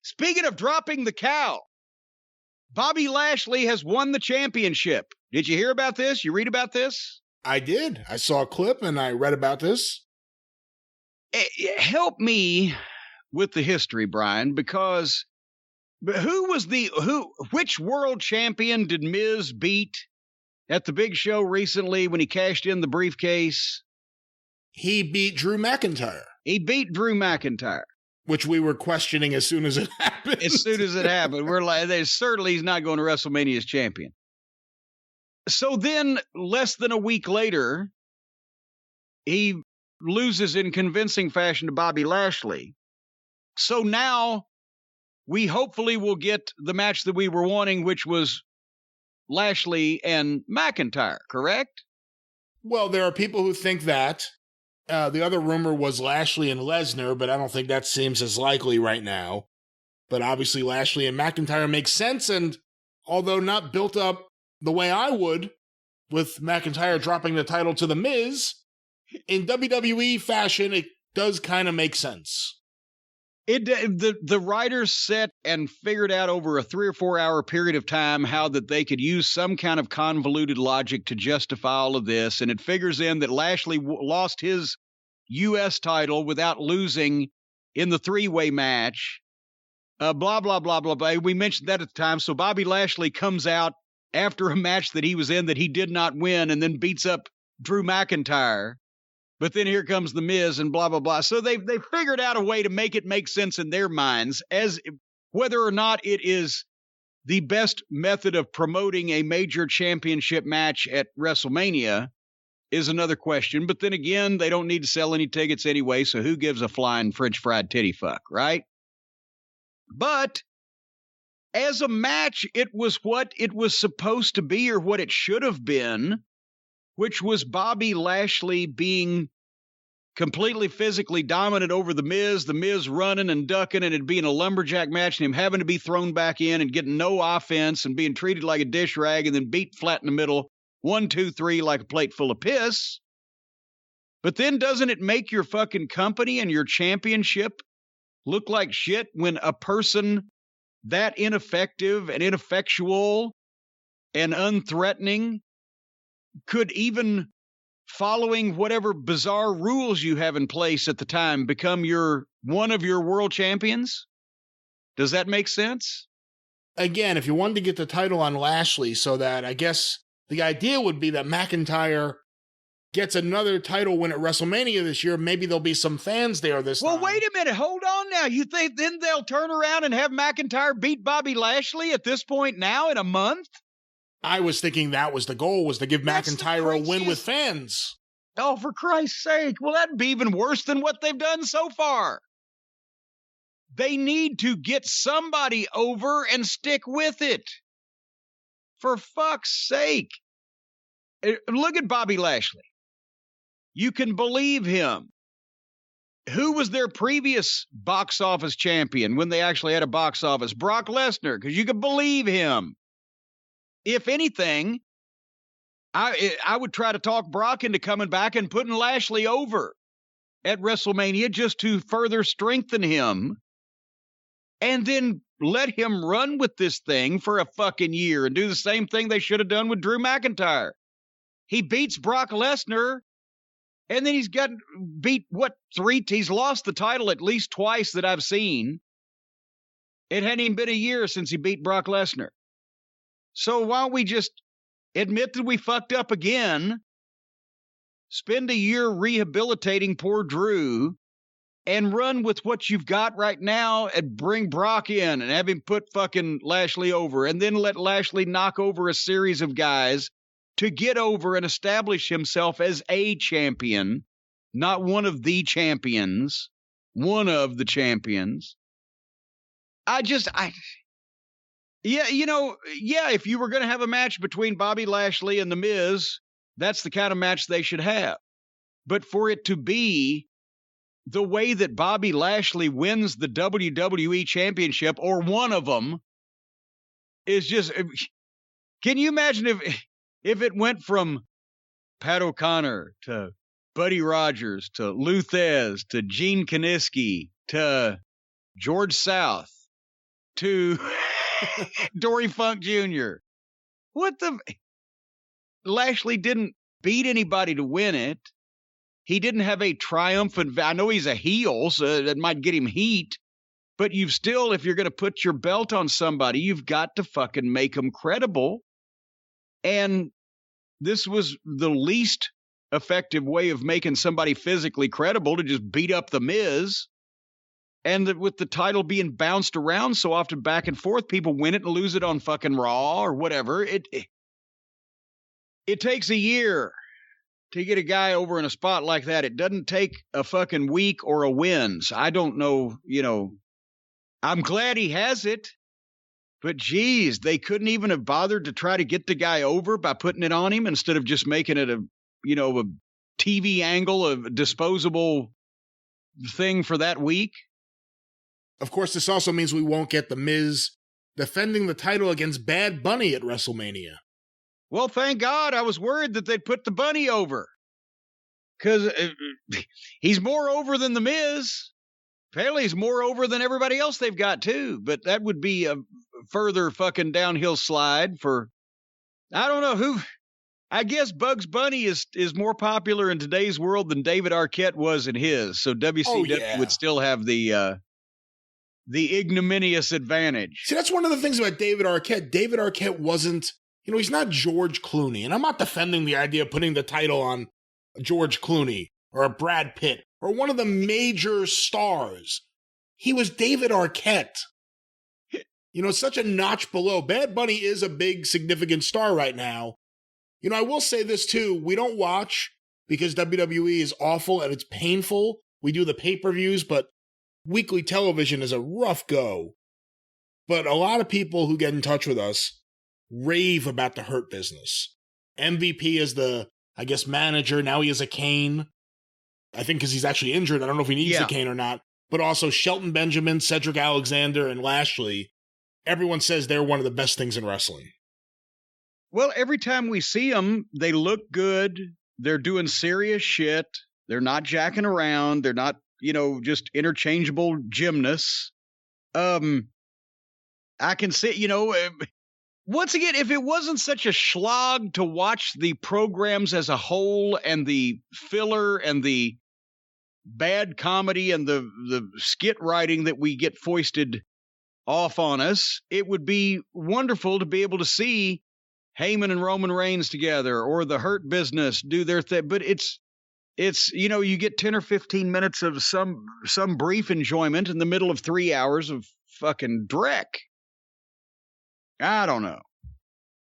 Speaking of dropping the cow, Bobby Lashley has won the championship. Did you hear about this? You read about this? I did. I saw a clip and I read about this. Help me with the history, Brian, because which world champion did Miz beat at the big show recently when he cashed in the briefcase? He beat Drew McIntyre. He beat Drew McIntyre. Which we were questioning as soon as it happened. As soon as it happened. We're like, certainly he's not going to WrestleMania as champion. So then, less than a week later, he loses in convincing fashion to Bobby Lashley. So now, we hopefully will get the match that we were wanting, which was Lashley and McIntyre, correct? Well, there are people who think that. The other rumor was Lashley and Lesnar, but I don't think that seems as likely right now. But obviously Lashley and McIntyre make sense, and although not built up the way I would, with McIntyre dropping the title to The Miz, in WWE fashion, it does kind of make sense. The writers set and figured out over a 3 or 4 hour period of time how that they could use some kind of convoluted logic to justify all of this. And it figures in that Lashley lost his U.S. title without losing in the 3-way match. Blah, blah, blah, blah, blah. We mentioned that at the time. So Bobby Lashley comes out after a match that he was in that he did not win and then beats up Drew McIntyre. But then here comes The Miz and blah, blah, blah. So they figured out a way to make it make sense in their minds, as whether or not it is the best method of promoting a major championship match at WrestleMania is another question. But then again, they don't need to sell any tickets anyway, so who gives a flying French fried titty fuck, right? But as a match, it was what it was supposed to be, or what it should have been, which was Bobby Lashley being completely physically dominant over The Miz running and ducking, and it being a lumberjack match, and him having to be thrown back in and getting no offense and being treated like a dish rag and then beat flat in the middle, 1, 2, 3, like a plate full of piss. But then doesn't it make your fucking company and your championship look like shit when a person that ineffective and ineffectual and unthreatening could, even following whatever bizarre rules you have in place at the time, become one of your world champions? Does that make sense? Again, if you wanted to get the title on Lashley, so that I guess the idea would be that McIntyre gets another title win at WrestleMania this year, maybe there'll be some fans there this time. Well, wait a minute. Hold on now. You think then they'll turn around and have McIntyre beat Bobby Lashley at this point now in a month? I was thinking that was the goal, was to give McIntyre a win with fans. Oh, for Christ's sake. Well, that'd be even worse than what they've done so far. They need to get somebody over and stick with it. For fuck's sake. Look at Bobby Lashley. You can believe him. Who was their previous box office champion when they actually had a box office? Brock Lesnar, because you could believe him. If anything, I would try to talk Brock into coming back and putting Lashley over at WrestleMania just to further strengthen him, and then let him run with this thing for a fucking year and do the same thing they should have done with Drew McIntyre. He beats Brock Lesnar, and then he's got beat, he's lost the title at least twice that I've seen. It hadn't even been a year since he beat Brock Lesnar. So why don't we just admit that we fucked up again, spend a year rehabilitating poor Drew, and run with what you've got right now and bring Brock in and have him put fucking Lashley over, and then let Lashley knock over a series of guys to get over and establish himself as a champion, not one of the champions, one of the champions. If you were going to have a match between Bobby Lashley and The Miz, that's the kind of match they should have. But for it to be the way that Bobby Lashley wins the WWE Championship, or one of them, is just... Can you imagine if it went from Pat O'Connor to Buddy Rogers to Lou Thez to Gene Kiniski to George South to Dory Funk Jr. What the? Lashley didn't beat anybody to win it. He didn't have a triumphant. I know he's a heel, so that might get him heat. But you've still, if you're going to put your belt on somebody, you've got to fucking make them credible. And this was the least effective way of making somebody physically credible, to just beat up The Miz. And with the title being bounced around so often back and forth, people win it and lose it on fucking Raw or whatever. It takes a year to get a guy over in a spot like that. It doesn't take a fucking week or a wins. I don't know, I'm glad he has it, but geez, they couldn't even have bothered to try to get the guy over by putting it on him instead of just making it a TV angle, a disposable thing for that week. Of course, this also means we won't get The Miz defending the title against Bad Bunny at WrestleMania. Well, thank God. I was worried that they'd put the Bunny over, because he's more over than The Miz. Apparently, he's more over than everybody else they've got, too. But that would be a further fucking downhill slide for, I don't know who. I guess Bugs Bunny is more popular in today's world than David Arquette was in his. So WCW would still have the ignominious advantage. See, that's one of the things about David Arquette. David Arquette wasn't, he's not George Clooney. And I'm not defending the idea of putting the title on George Clooney or a Brad Pitt or one of the major stars. He was David Arquette. It's such a notch below. Bad Bunny is a big, significant star right now. I will say this too. We don't watch because WWE is awful and it's painful. We do the pay-per-views, but weekly television is a rough go. But a lot of people who get in touch with us rave about the Hurt Business. MVP is the, manager. Now he is a cane. I think because he's actually injured. I don't know if he needs the cane or not. But also Shelton Benjamin, Cedric Alexander, and Lashley. Everyone says they're one of the best things in wrestling. Well, every time we see them, they look good. They're doing serious shit. They're not jacking around. They're not, just interchangeable gymnasts. I can say, once again, if it wasn't such a slog to watch the programs as a whole and the filler and the bad comedy and the skit writing that we get foisted off on us, it would be wonderful to be able to see Heyman and Roman Reigns together, or the Hurt Business do their thing. But it's you get 10 or 15 minutes of some brief enjoyment in the middle of 3 hours of fucking dreck. I don't know.